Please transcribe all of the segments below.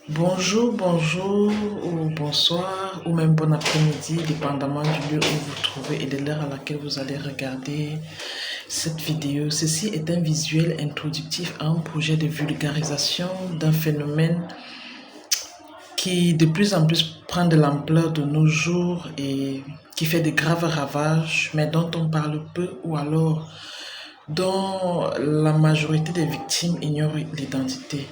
Bonjour, bonjour ou bonsoir ou même bon après-midi, dépendamment du lieu où vous vous trouvez et de l'heure à laquelle vous allez regarder cette vidéo. Ceci est un visuel introductif à un projet de vulgarisation d'un phénomène qui de plus en plus prend de l'ampleur de nos jours et qui fait de graves ravages, mais dont on parle peu ou alors dont la majorité des victimes ignorent l'identité.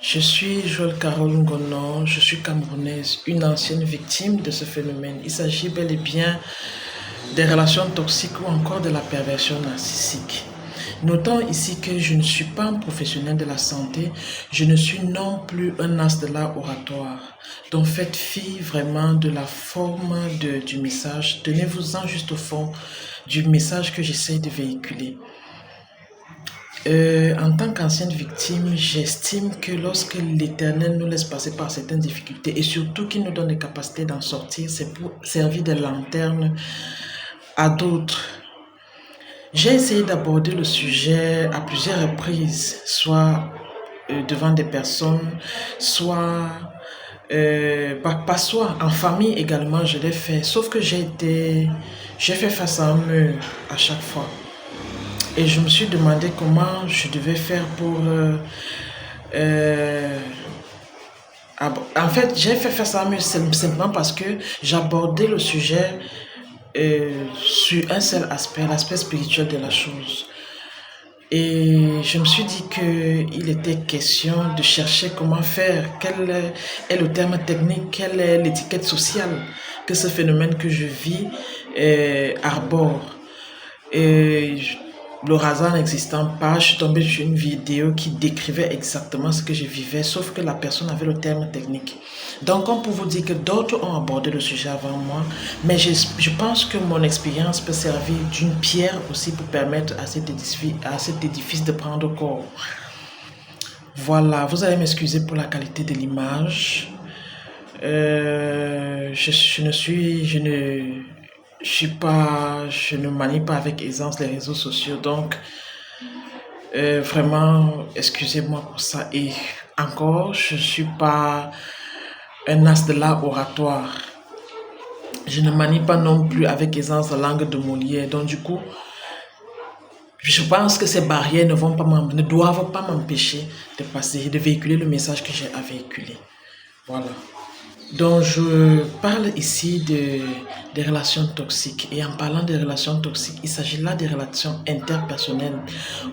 Je suis Joël Carole Ngono, je suis camerounaise, une ancienne victime de ce phénomène. Il s'agit bel et bien des relations toxiques ou encore de la perversion narcissique. Notons ici que je ne suis pas un professionnel de la santé, je ne suis non plus un as de l'art oratoire. Donc faites fi vraiment de la forme du message, tenez-vous-en juste au fond du message que j'essaie de véhiculer. En tant qu'ancienne victime, j'estime que lorsque l'Éternel nous laisse passer par certaines difficultés et surtout qu'il nous donne les capacités d'en sortir, c'est pour servir de lanterne à d'autres. J'ai essayé d'aborder le sujet à plusieurs reprises, soit devant des personnes, soit pas soi, en famille également, je l'ai fait. Sauf que j'ai fait face à un mur à chaque fois. Et je me suis demandé comment je devais faire pour... en fait, j'ai fait face à un mur simplement parce que j'abordais le sujet sur un seul aspect, l'aspect spirituel de la chose. Et je me suis dit qu'il était question de chercher comment faire, quel est le terme technique, quelle est l'étiquette sociale que ce phénomène que je vis arbore. Et le hasard n'existant pas, je suis tombée sur une vidéo qui décrivait exactement ce que je vivais, sauf que la personne avait le terme technique. Donc, on peut vous dire que d'autres ont abordé le sujet avant moi, mais je pense que mon expérience peut servir d'une pierre aussi pour permettre à cet édifice de prendre corps. Voilà, vous allez m'excuser pour la qualité de l'image. Je ne manie pas avec aisance les réseaux sociaux, donc vraiment, excusez-moi pour ça. Et encore, je ne suis pas un as de l'art oratoire. Je ne manie pas non plus avec aisance la langue de Molière. Donc du coup, je pense que ces barrières ne doivent pas m'empêcher de passer, de véhiculer le message que j'ai à véhiculer. Voilà. Donc, je parle ici des relations toxiques. Et en parlant des relations toxiques, il s'agit là des relations interpersonnelles.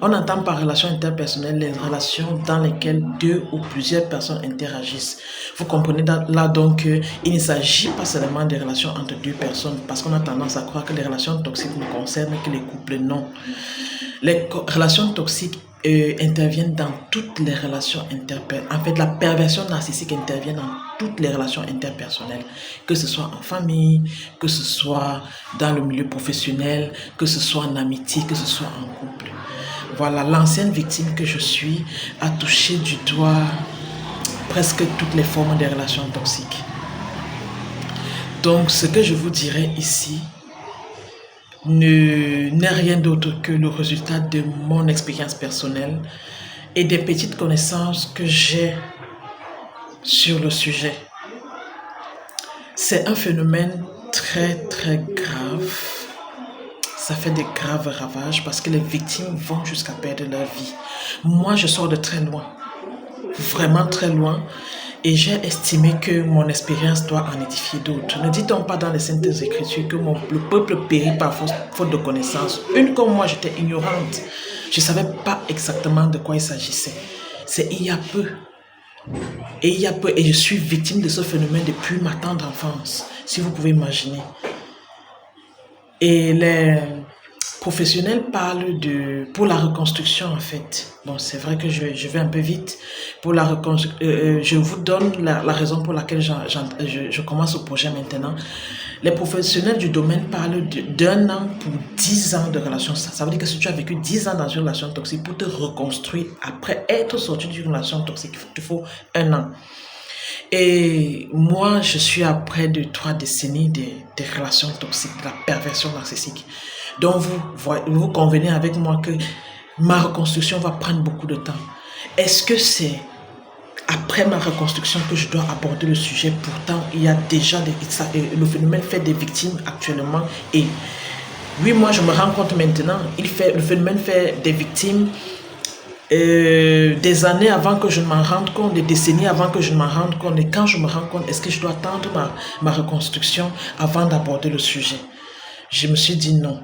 On entend par relations interpersonnelles les relations dans lesquelles deux ou plusieurs personnes interagissent. Vous comprenez là donc qu'il ne s'agit pas seulement des relations entre deux personnes, parce qu'on a tendance à croire que les relations toxiques ne concernent que les couples. Non. Les relations toxiques interviennent dans toutes les relations interpersonnelles. En fait, la perversion narcissique intervient dans toutes les relations interpersonnelles, que ce soit en famille, que ce soit dans le milieu professionnel, que ce soit en amitié, que ce soit en couple. Voilà, l'ancienne victime que je suis a touché du doigt presque toutes les formes des relations toxiques. Donc, ce que je vous dirai ici n'est rien d'autre que le résultat de mon expérience personnelle et des petites connaissances que j'ai sur le sujet. C'est un phénomène très très grave. Ça fait des graves ravages parce que les victimes vont jusqu'à perdre leur vie. Moi, je sors de très loin, vraiment très loin. Et j'ai estimé que mon expérience doit en édifier d'autres. Ne dit-on pas dans les Saintes Écritures que le peuple périt par faute de connaissance. Une comme moi, j'étais ignorante. Je ne savais pas exactement de quoi il s'agissait. C'est il y a peu. Et je suis victime de ce phénomène depuis ma tendre enfance, si vous pouvez imaginer. Et les professionnels parlent pour la reconstruction en fait. Bon, c'est vrai que je vais un peu vite. Pour la reconstruction, je vous donne la raison pour laquelle je commence ce projet maintenant. Les professionnels du domaine parlent d'un an pour 10 ans de relation. Ça veut dire que si tu as vécu 10 ans dans une relation toxique, pour te reconstruire après être sorti d'une relation toxique, il te faut un an. Et moi, je suis à près de 3 décennies des relations toxiques, de la perversion narcissique. Donc, vous convenez avec moi que ma reconstruction va prendre beaucoup de temps. Est-ce que c'est après ma reconstruction que je dois aborder le sujet? Pourtant, il y a déjà le phénomène fait des victimes actuellement. Et oui, moi, je me rends compte maintenant, le phénomène fait des victimes des années avant que je ne m'en rende compte, des décennies avant que je ne m'en rende compte. Et quand je me rends compte, est-ce que je dois attendre ma reconstruction avant d'aborder le sujet? Je me suis dit non.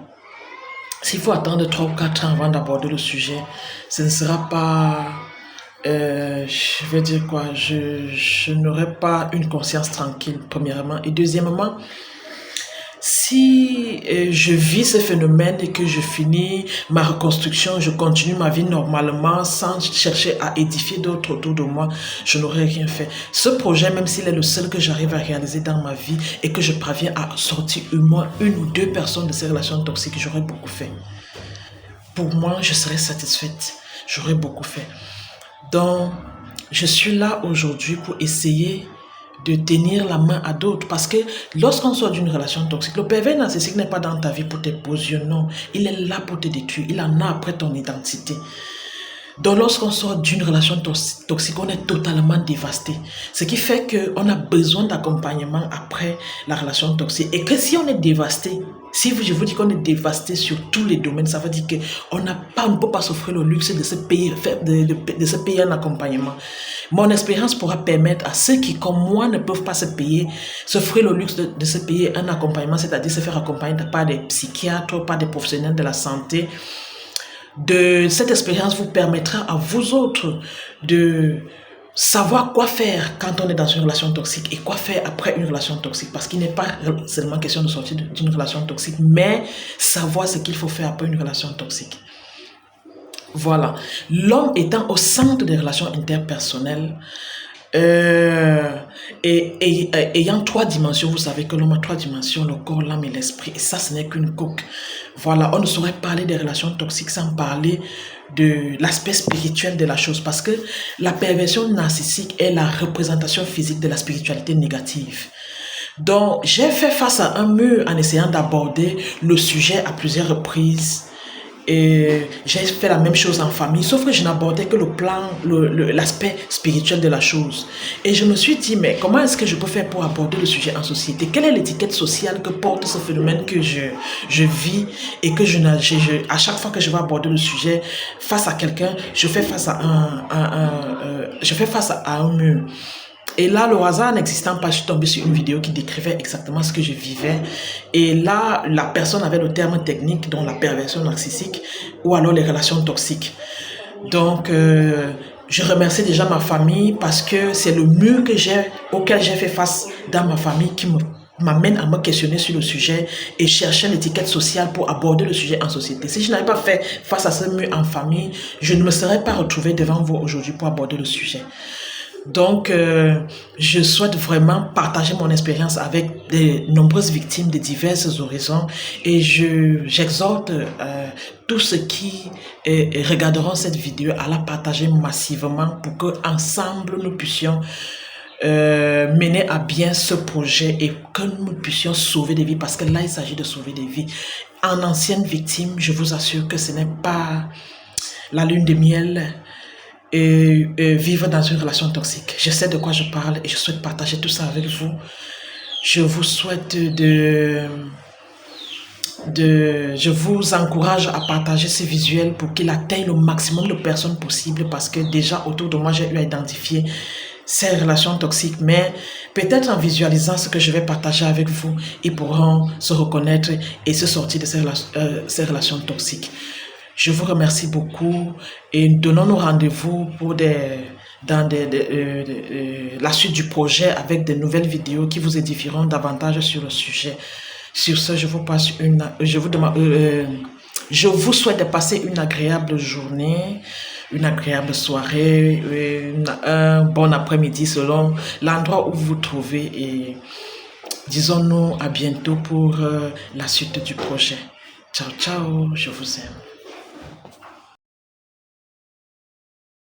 S'il faut attendre 3 ou 4 ans avant d'aborder le sujet, ce ne sera pas... je vais dire quoi? Je n'aurai pas une conscience tranquille, premièrement. Et deuxièmement, si je vis ce phénomène et que je finis ma reconstruction, je continue ma vie normalement sans chercher à édifier d'autres autour de moi, je n'aurais rien fait. Ce projet, même s'il est le seul que j'arrive à réaliser dans ma vie et que je parviens à sortir au moins 1 ou 2 personnes de ces relations toxiques, j'aurais beaucoup fait. Pour moi, je serais satisfaite. J'aurais beaucoup fait. Donc, je suis là aujourd'hui pour essayer de tenir la main à d'autres. Parce que lorsqu'on sort d'une relation toxique, le pervers narcissique n'est pas dans ta vie pour te poser, non. Il est là pour te détruire. Il en a après ton identité. Donc lorsqu'on sort d'une relation toxique, on est totalement dévasté. Ce qui fait qu'on a besoin d'accompagnement après la relation toxique. Et que si on est dévasté, si je vous dis qu'on est dévasté sur tous les domaines, ça veut dire qu'on ne peut pas s'offrir le luxe de se payer, de se payer un accompagnement. Mon expérience pourra permettre à ceux qui, comme moi, ne peuvent pas s'offrir le luxe de se payer un accompagnement, c'est-à-dire se faire accompagner par des psychiatres, par des professionnels de la santé. De cette expérience vous permettra à vous autres de savoir quoi faire quand on est dans une relation toxique et quoi faire après une relation toxique, parce qu'il n'est pas seulement question de sortir d'une relation toxique, mais savoir ce qu'il faut faire après une relation toxique. Voilà. L'homme étant au centre des relations interpersonnelles, ayant 3 dimensions, vous savez que l'homme a 3 dimensions, le corps, l'âme et l'esprit, et ça, ce n'est qu'une coque. Voilà, on ne saurait parler des relations toxiques sans parler de l'aspect spirituel de la chose, parce que la perversion narcissique est la représentation physique de la spiritualité négative. Donc, j'ai fait face à un mur en essayant d'aborder le sujet à plusieurs reprises. Et j'ai fait la même chose en famille, sauf que je n'abordais que l'aspect spirituel de la chose. Et je me suis dit, mais comment est-ce que je peux faire pour aborder le sujet en société? Quelle est l'étiquette sociale que porte ce phénomène que je vis et que à chaque fois que je vais aborder le sujet face à quelqu'un, je fais face à un mur. Et là, le hasard n'existant pas, je suis tombée sur une vidéo qui décrivait exactement ce que je vivais. Et là, la personne avait le terme technique, dont la perversion narcissique, ou alors les relations toxiques. Donc, je remercie déjà ma famille parce que c'est le mur auquel j'ai fait face dans ma famille qui m'amène à me questionner sur le sujet et chercher l'étiquette sociale pour aborder le sujet en société. Si je n'avais pas fait face à ce mur en famille, je ne me serais pas retrouvée devant vous aujourd'hui pour aborder le sujet. Donc, je souhaite vraiment partager mon expérience avec de nombreuses victimes de divers horizons et j'exhorte tous ceux qui regarderont cette vidéo à la partager massivement pour qu'ensemble nous puissions mener à bien ce projet et que nous puissions sauver des vies, parce que là, il s'agit de sauver des vies. En ancienne victime, je vous assure que ce n'est pas la lune de miel et vivre dans une relation toxique. Je sais de quoi je parle et je souhaite partager tout ça avec vous. Je vous souhaite je vous encourage à partager ces visuels pour qu'il atteigne le maximum de personnes possible, parce que déjà autour de moi, j'ai eu à identifier ces relations toxiques, mais peut-être en visualisant ce que je vais partager avec vous, ils pourront se reconnaître et se sortir de ces relations toxiques. Je vous remercie beaucoup et donnons-nous rendez-vous pour dans la suite du projet avec de nouvelles vidéos qui vous édifieront davantage sur le sujet. Sur ce, je vous souhaite de passer une agréable journée, une agréable soirée, un bon après-midi selon l'endroit où vous vous trouvez, et disons-nous à bientôt pour la suite du projet. Ciao, ciao, je vous aime.